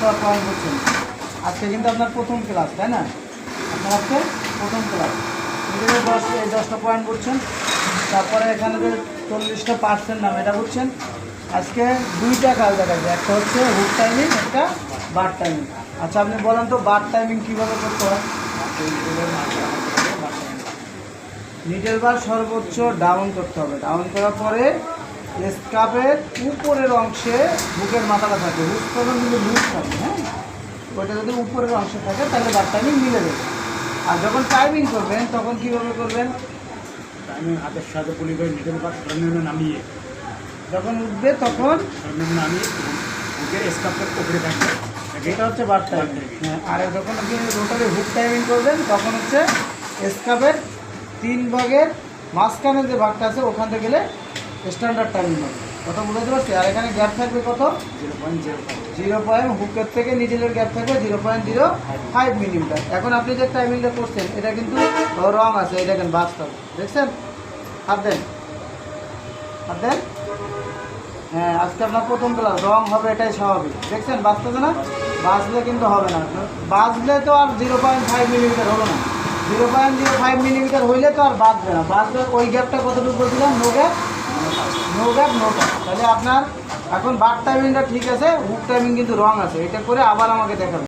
10টা পয়েন্ট বুঝছেন। আজকে কিন্তু আপনার প্রথম ক্লাস, তাই না? আপনার আজকে প্রথম ক্লাস। এখানে 10টা পয়েন্ট বুঝছেন। তারপরে এখানে যে 40টা পার্সেন্ট নাম, এটা বুঝছেন। আজকে 2টা কাজ দেখাচ্ছে, একটা হচ্ছে হুক টাইমিং, একটা বার টাইমিং। আচ্ছা আপনি বলেন তো বার টাইমিং কীভাবে করতে হয়? নিডেল বার সর্বোচ্চ ডাউন করতে হবে। ডাউন করার পরে স্কাপের উপরের অংশে হুকের মাথাটা থাকে, হুক তখন কিন্তু লুজ থাকে, হ্যাঁ। ওইটা যদি উপরের অংশে থাকে তাহলে বার টাইমিং মিলে যাবে। আর যখন টাইমিং করবেন তখন কীভাবে করবেন? টাইমিং হাতের সাথে পুলি করে নিডেল বার সরঞ্জামে নামিয়ে, যখন উঠবে তখন সরঞ্জামে নামিয়ে হুকের স্কাপের উপরে থাকবে, এটা হচ্ছে বার টাইমিং। হ্যাঁ, আর যখন আপনি রোটারে হুক টাইমিং করবেন তখন হচ্ছে স্কাপের 3 ভাগের মাঝখানে যে ভাগটা আছে ওখান থেকে গেলে স্ট্যান্ডার্ড টাইমিং হবে। কথা বুঝতে পারছি? আর এখানে গ্যাপ থাকবে কত? 0.0 হুকের থেকে নিডেলের গ্যাপ থাকবে 0.05 মিলিমিটার। এখন আপনি যে টাইমিংটা করছেন এটা কিন্তু রং আছে, এই দেখেন বাস্তব, দেখছেন? হাত দেন, হাত দেন। হ্যাঁ, আজকে আপনার প্রথম ক্লাস, রং হবে এটাই স্বাভাবিক। দেখছেন বাঁচতেছে না? বাঁচলে কিন্তু হবে না, বাঁচলে তো আর 0.5 মিলিমিটার হলো না। 0.05 মিলিমিটার হইলে তো আর বাঁচবে না। বাঁচবে ওই গ্যাপটা কতটুকু বলছিলাম? No gap, no gap, no gap. তাহলে আপনার এখন বার টাইমিংটা ঠিক আছে, হুক টাইমিং কিন্তু রং আছে। এটা করে আবার আমাকে দেখাবেন।